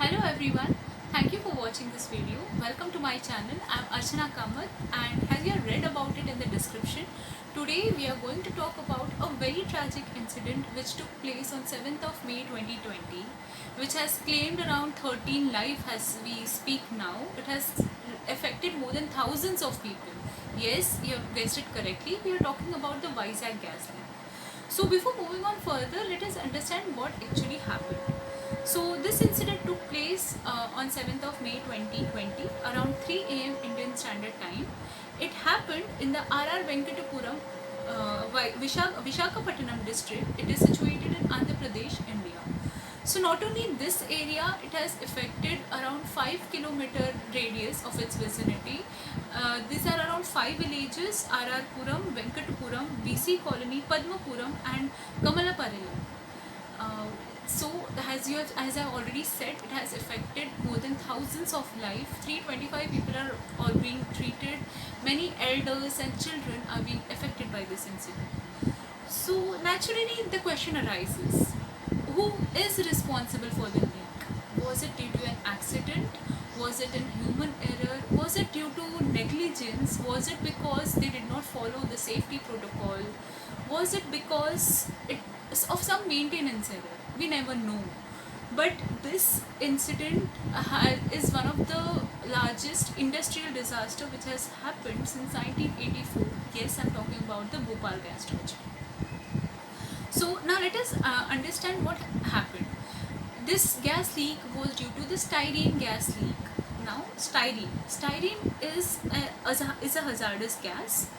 Hello everyone, thank you for watching this video. Welcome to my channel. I'm Archana Kamath, and as you have read about it in the description, today we are going to talk about a very tragic incident which took place on 7th of May 2020, which has claimed around 13 lives as we speak now. It has affected more than thousands of people. Yes, you have guessed it correctly. We are talking about the Vizag gas leak. So before moving on further, let us understand what actually happened. So this incident took place on 7th of May 2020 around 3 a.m. Indian Standard Time. It happened in the R.R. Venkatapuram, Visakhapatnam district. It is situated in Andhra Pradesh, India. So not only in this area, it has affected around 5 kilometer radius of its vicinity. These are around 5 villages: R.R. Puram, Venkatapuram, BC Colony, Padmapuram and Kamalaparelam. So as I already said, it has affected more than thousands of lives. 325 people are all being treated. Many elders and children are being affected by this incident. So naturally the question arises, who is responsible for the leak? Was it due to an accident? Was it a human error? Was it due to negligence? Was it because they did not follow the safety protocol? Was it because of some maintenance error? We never know. But this incident is one of the largest industrial disaster which has happened since 1984. Yes, I'm talking about the Bhopal gas tragedy. So now let us understand what happened. This gas leak was due to the styrene gas leak. Now styrene is a hazardous gas.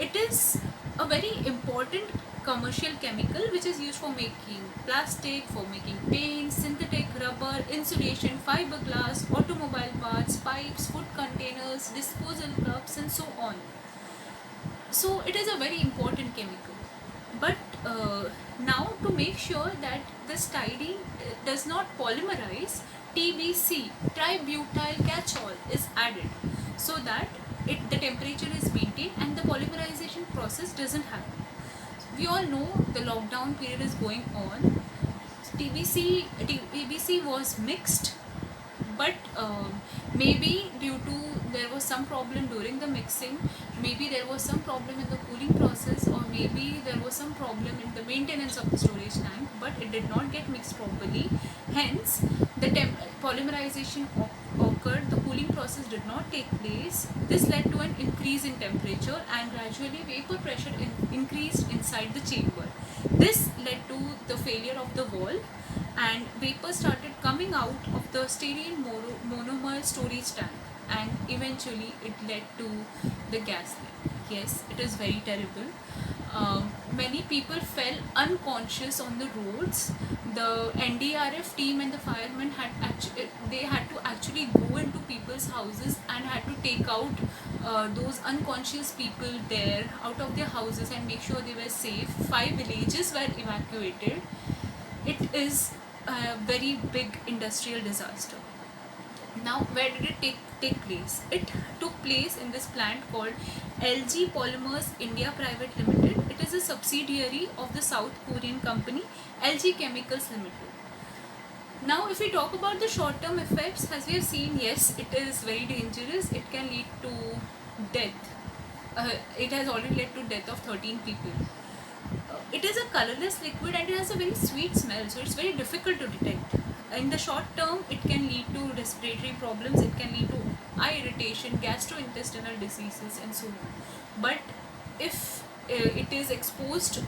It is a very important commercial chemical which is used for making plastic, for making paint, synthetic rubber, insulation, fiberglass, automobile parts, pipes, food containers, disposal cups and so on. So it is a very important chemical. But now to make sure that the styrene does not polymerize, TBC, tributyl catechol is added so that the temperature is maintained and the polymerization process doesn't happen. We all know the lockdown period is going on. TBC was mixed, but maybe due to there was some problem during the mixing, maybe there was some problem in the cooling process, or maybe there was some problem in the maintenance of the storage tank, but it did not get mixed properly. Hence the polymerization occurred, the cooling process did not take place. This led to an increase in temperature and gradually vapor pressure increased inside the chamber. This led to the failure of the valve and vapor started coming out of the styrene monomer storage tank, and eventually it led to the gas leak. Yes, it is very terrible. Many people fell unconscious on the roads. The NDRF team and the firemen had to actually go into people's houses and had to take out those unconscious people there out of their houses and make sure they were safe. 5 villages were evacuated. It is a very big industrial disaster. Now, where did it take place? It took place in this plant called LG Polymers India Private Limited. It is a subsidiary of the South Korean company LG Chemicals Limited. Now, if we talk about the short-term effects, as we have seen, yes, it is very dangerous. It can lead to death. It has already led to death of 13 people. It is a colorless liquid and it has a very sweet smell, so it's very difficult to detect. In the short term, it can lead to respiratory problems, it can lead to eye irritation, gastrointestinal diseases and so on. But if it is exposed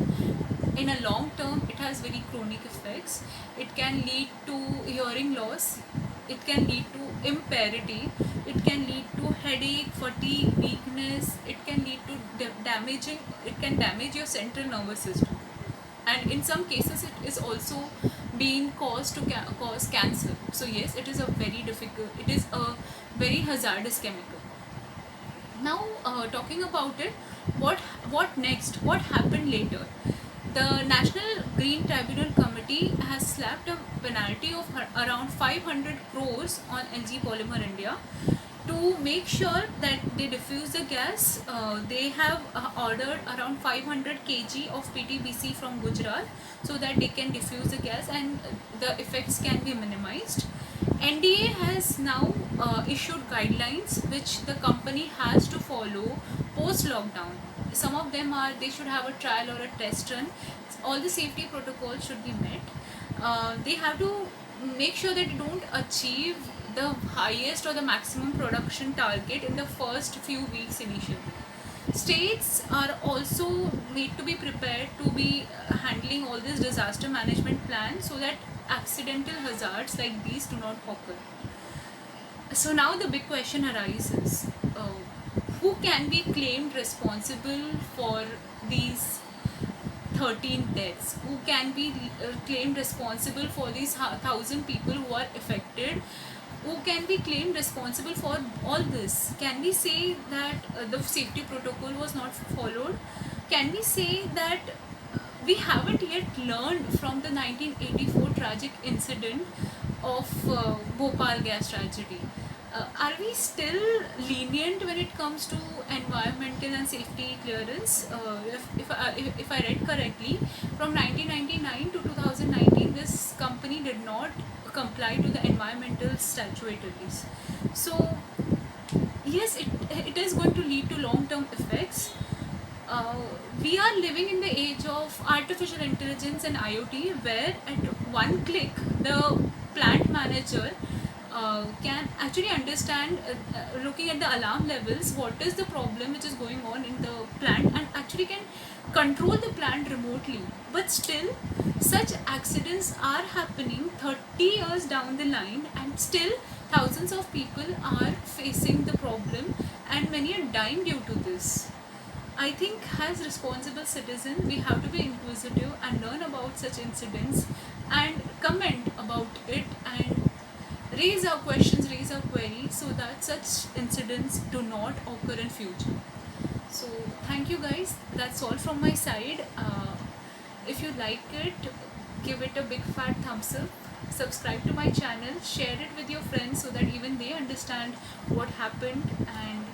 in a long term, it has very chronic effects. It can lead to hearing loss, it can lead to impairity, it can lead to headache, fatigue, weakness, it can lead to it can damage your central nervous system, and in some cases it is also being caused to cause cancer. So yes, it is a very hazardous chemical. Now talking about it, what next, what happened later? The National Green Tribunal Committee has slapped a penalty of around 500 crores on LG Polymer India to make sure that they diffuse the gas. They have ordered around 500 kg of PTBC from Gujarat so that they can diffuse the gas and the effects can be minimized. NDA has now issued guidelines which the company has to follow post lockdown. Some of them are they should have a trial or a test run. All the safety protocols should be met. They have to make sure that they don't achieve the highest or the maximum production target in the first few weeks initially. States are also need to be prepared to be handling all this disaster management plan so that accidental hazards like these do not occur. So now the big question arises, who can be claimed responsible for these 13 deaths? Who can be claimed responsible for these 1,000 people who are affected? Who can be claimed responsible for all this? Can we say that the safety protocol was not followed? Can we say that we haven't yet learned from the 1984 tragic incident of Bhopal gas tragedy? Are we still lenient when it comes to environmental and safety clearance? If I read correctly, from 1999 to 2019, this company did not comply to the environmental statutories. So, yes, it is going to lead to long-term effects. We are living in the age of artificial intelligence and IoT, where at one click the plant manager can actually understand, looking at the alarm levels, what is the problem which is going on in the plant, and actually can control the plant remotely. But still, such accidents are happening 30 years down the line, and still thousands of people are facing the problem, and many are dying due to this. I think as responsible citizens, we have to be inquisitive and learn about such incidents and comment about it and raise our questions, raise our queries so that such incidents do not occur in future. So thank you guys. That's all from my side. If you like it, give it a big fat thumbs up. Subscribe to my channel, share it with your friends so that even they understand what happened. And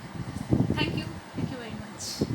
thank you very much.